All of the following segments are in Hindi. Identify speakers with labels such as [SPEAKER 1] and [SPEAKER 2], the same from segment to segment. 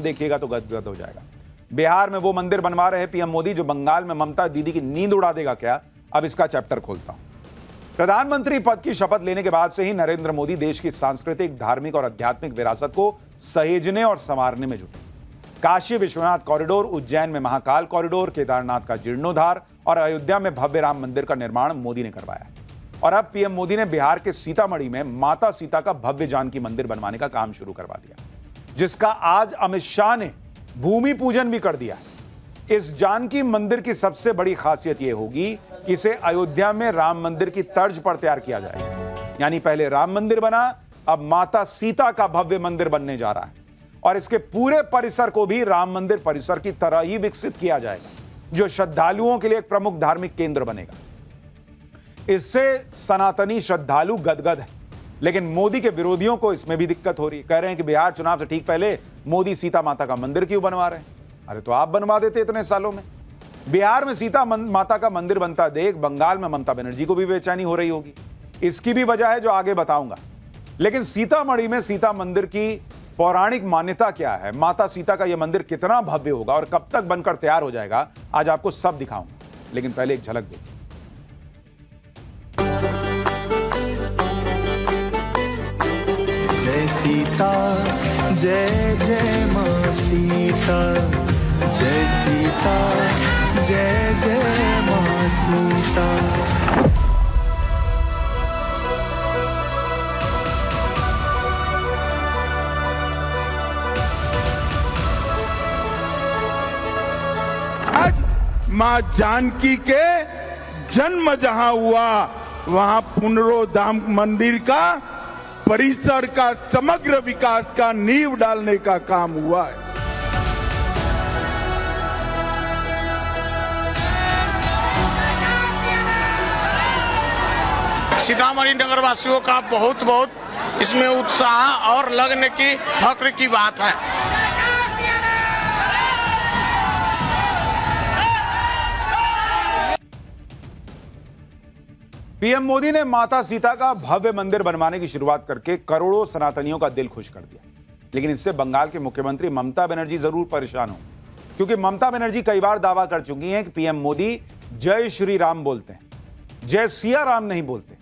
[SPEAKER 1] देखिएगा तो गदगद हो जाएगा। बिहार में वो मंदिर बनवा रहे पीएम मोदी जो बंगाल में ममता दीदी की नींद उड़ा देगा क्या? अब इसका चैप्टर खोलता हूं। प्रधानमंत्री पद की शपथ लेने के बाद से ही नरेंद्र मोदी देश की सांस्कृतिक, धार्मिक और आध्यात्मिक विरासत को सहेजने और संवारने में जुटे। काशी विश्वनाथ कॉरिडोर, उज्जैन में महाकाल कॉरिडोर, केदारनाथ का जीर्णोद्धार और अयोध्या में भव्य राम मंदिर का निर्माण मोदी ने करवाया। और अब पीएम मोदी ने बिहार के सीतामढ़ी में माता सीता का भव्य जानकी मंदिर बनवाने का काम शुरू करवा दिया, जिसका आज अमित शाह ने भूमि पूजन भी कर दिया है। इस जानकी मंदिर की सबसे बड़ी खासियत यह होगी कि इसे अयोध्या में राम मंदिर की तर्ज पर तैयार किया जाएगा। यानी पहले राम मंदिर बना, अब माता सीता का भव्य मंदिर बनने जा रहा है और इसके पूरे परिसर को भी राम मंदिर परिसर की तरह ही विकसित किया जाएगा, जो श्रद्धालुओं के लिए एक प्रमुख धार्मिक केंद्र बनेगा। इससे सनातनी श्रद्धालु गदगद है, लेकिन मोदी के विरोधियों को इसमें भी दिक्कत हो रही है। कह रहे हैं कि बिहार चुनाव से ठीक पहले मोदी सीता माता का मंदिर क्यों बनवा रहे हैं? अरे तो आप बनवा देते इतने सालों में। बिहार में सीता माता का मंदिर बनता देख बंगाल में ममता बनर्जी को भी बेचैनी हो रही होगी। इसकी भी वजह है जो आगे बताऊंगा। लेकिन सीतामढ़ी में सीता मंदिर की पौराणिक मान्यता क्या है, माता सीता का यह मंदिर कितना भव्य होगा और कब तक बनकर तैयार हो जाएगा, आज आपको सब दिखाऊंगा। लेकिन पहले एक झलक देखिए।
[SPEAKER 2] जय सीता, जय जय मां सीता, जय सीता, जय जय मां सीता।
[SPEAKER 3] आज मां जानकी के जन्म जहां हुआ, वहां पुनरोद्धार मंदिर का परिसर का समग्र विकास का नींव डालने का काम हुआ है।
[SPEAKER 4] सीतामढ़ी नगर वासियों का बहुत बहुत इसमें उत्साह और लगने की फक्र की बात है।
[SPEAKER 1] पीएम मोदी ने माता सीता का भव्य मंदिर बनवाने की शुरुआत करके करोड़ों सनातनियों का दिल खुश कर दिया। लेकिन इससे बंगाल के मुख्यमंत्री ममता बनर्जी जरूर परेशान हो, क्योंकि ममता बनर्जी कई बार दावा कर चुकी हैं कि पीएम मोदी जय श्री राम बोलते हैं, जय सिया राम नहीं बोलते।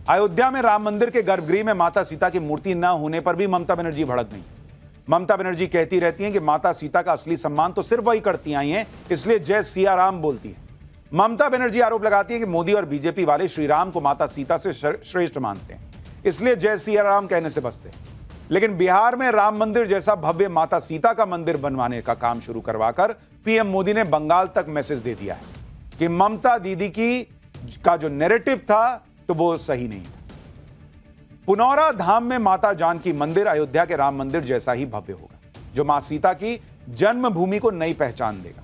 [SPEAKER 1] अयोध्या में राम मंदिर के गर्भगृह में माता सीता की मूर्ति न होने पर भी ममता बनर्जी भड़क गई। ममता बनर्जी कहती रहती हैं कि माता सीता का असली सम्मान तो सिर्फ वही करती आई हैं, इसलिए जय सिया राम बोलती है। ममता बनर्जी आरोप लगाती है कि मोदी और बीजेपी वाले श्री राम को माता सीता से श्रेष्ठ मानते हैं, इसलिए जय सिया राम कहने से बचते हैं। लेकिन बिहार में राम मंदिर जैसा भव्य माता सीता का मंदिर बनवाने का काम शुरू करवाकर पीएम मोदी ने बंगाल तक मैसेज दे दिया है कि ममता दीदी का जो नैरेटिव था तो वो सही नहीं था। पुनौरा धाम में माता जानकी मंदिर अयोध्या के राम मंदिर जैसा ही भव्य होगा, जो मां सीता की जन्मभूमि को नई पहचान देगा।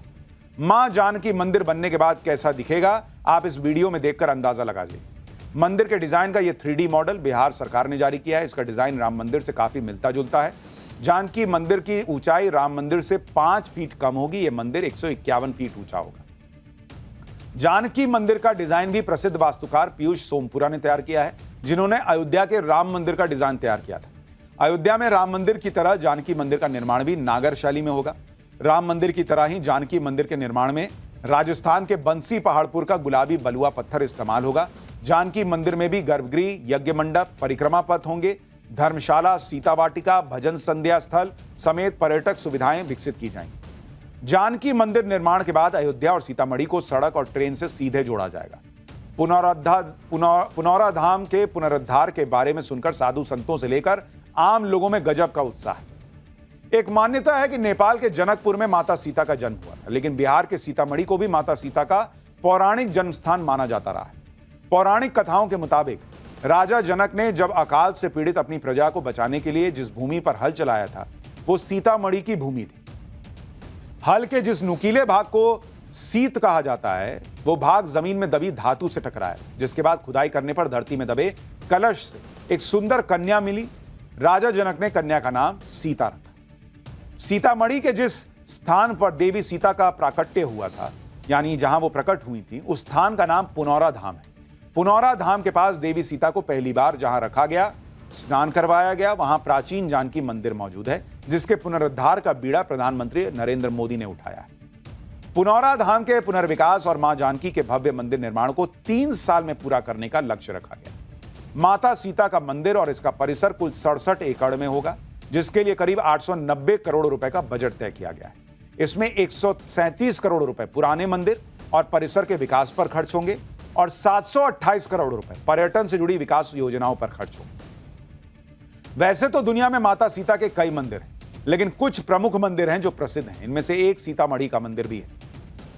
[SPEAKER 1] मां जानकी मंदिर बनने के बाद कैसा दिखेगा, आप इस वीडियो में देखकर अंदाजा लगा लीजिए। मंदिर के डिजाइन का यह 3D मॉडल बिहार सरकार ने जारी किया है। इसका डिजाइन राम मंदिर से काफी मिलता जुलता है। जानकी मंदिर की ऊंचाई राम मंदिर से 5 फीट कम होगी। यह मंदिर 151 फीट ऊंचा होगा। जानकी मंदिर का डिजाइन भी प्रसिद्ध वास्तुकार पीयूष सोमपुरा ने तैयार किया है, जिन्होंने अयोध्या के राम मंदिर का डिजाइन तैयार किया था। अयोध्या में राम मंदिर की तरह जानकी मंदिर का निर्माण भी नागर शैली में होगा। राम मंदिर की तरह ही जानकी मंदिर के निर्माण में राजस्थान के बंसी पहाड़पुर का गुलाबी बलुआ पत्थर इस्तेमाल होगा। जानकी मंदिर में भी गर्भगृह, यज्ञ मंडप, परिक्रमा पथ होंगे। धर्मशाला, सीता वाटिका, भजन संध्या स्थल समेत पर्यटक सुविधाएं विकसित की जाएंगी। जानकी मंदिर निर्माण के बाद अयोध्या और सीतामढ़ी को सड़क और ट्रेन से सीधे जोड़ा जाएगा। पुनौरा धाम के पुनरुद्धार के बारे में सुनकर साधु संतों से लेकर आम लोगों में गजब का उत्साह है। एक मान्यता है कि नेपाल के जनकपुर में माता सीता का जन्म हुआ था, लेकिन बिहार के सीतामढ़ी को भी माता सीता का पौराणिक जन्म स्थान माना जाता रहा है। पौराणिक कथाओं के मुताबिक राजा जनक ने जब अकाल से पीड़ित अपनी प्रजा को बचाने के लिए जिस भूमि पर हल चलाया था, वो सीतामढ़ी की भूमि थी। हल के जिस नुकीले भाग को सीत कहा जाता है, वो भाग जमीन में दबी धातु से टकराया, जिसके बाद खुदाई करने पर धरती में दबे कलश से एक सुंदर कन्या मिली। राजा जनक ने कन्या का नाम सीता रखा। सीतामढ़ी के जिस स्थान पर देवी सीता का प्राकट्य हुआ था, यानी जहां वो प्रकट हुई थी, उस स्थान का नाम पुनौरा धाम है। पुनौरा धाम के पास देवी सीता को पहली बार जहां रखा गया, स्नान करवाया गया। वहां प्राचीन जानकी मंदिर मौजूद है, जिसके पुनरुद्धार का बीड़ा प्रधानमंत्री नरेंद्र मोदी ने उठाया है। पुनौरा धाम के पुनर्विकास और मां जानकी के भव्य मंदिर निर्माण को 3 साल में पूरा करने का लक्ष्य रखा गया। माता सीता का मंदिर और इसका परिसर कुल 67 एकड़ में होगा, जिसके लिए करीब 890 करोड़ रुपए का बजट तय किया गया है। इसमें 137 करोड़ रुपए पुराने मंदिर और परिसर के विकास पर खर्च होंगे और 728 करोड़ रुपए पर्यटन से जुड़ी विकास योजनाओं पर खर्च होंगे। वैसे तो दुनिया में माता सीता के कई मंदिर हैं, लेकिन कुछ प्रमुख मंदिर हैं जो प्रसिद्ध हैं। इनमें से एक सीतामढ़ी का मंदिर भी है,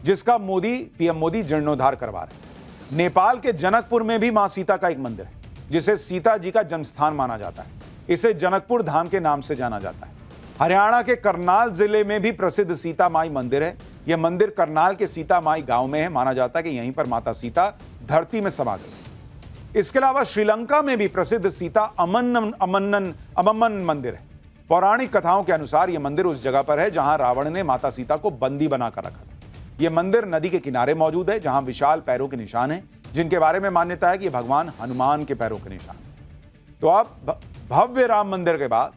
[SPEAKER 1] जिसका पीएम मोदी जीर्णोद्धार करवा रहे हैं। नेपाल के जनकपुर में भी मां सीता का एक मंदिर है, जिसे सीता जी का जन्मस्थान माना जाता है। इसे जनकपुर धाम के नाम से जाना जाता है। हरियाणा के करनाल जिले में भी प्रसिद्ध सीता माई मंदिर है। यह मंदिर करनाल के सीता माई गांव में है। माना जाता है कि यहीं पर माता सीता धरती में समा गई। इसके अलावा श्रीलंका में भी प्रसिद्ध सीता अमम्मन मंदिर है। पौराणिक कथाओं के अनुसार यह मंदिर उस जगह पर है जहां रावण ने माता सीता को बंदी बनाकर रखा था। यह मंदिर नदी के किनारे मौजूद है, जहां विशाल पैरों के निशान हैं, जिनके बारे में मान्यता है कि भगवान हनुमान के पैरों के निशान हैं। तो अब भव्य राम मंदिर के बाद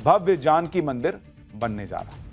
[SPEAKER 1] भव्य जानकी मंदिर बनने जा रहा है।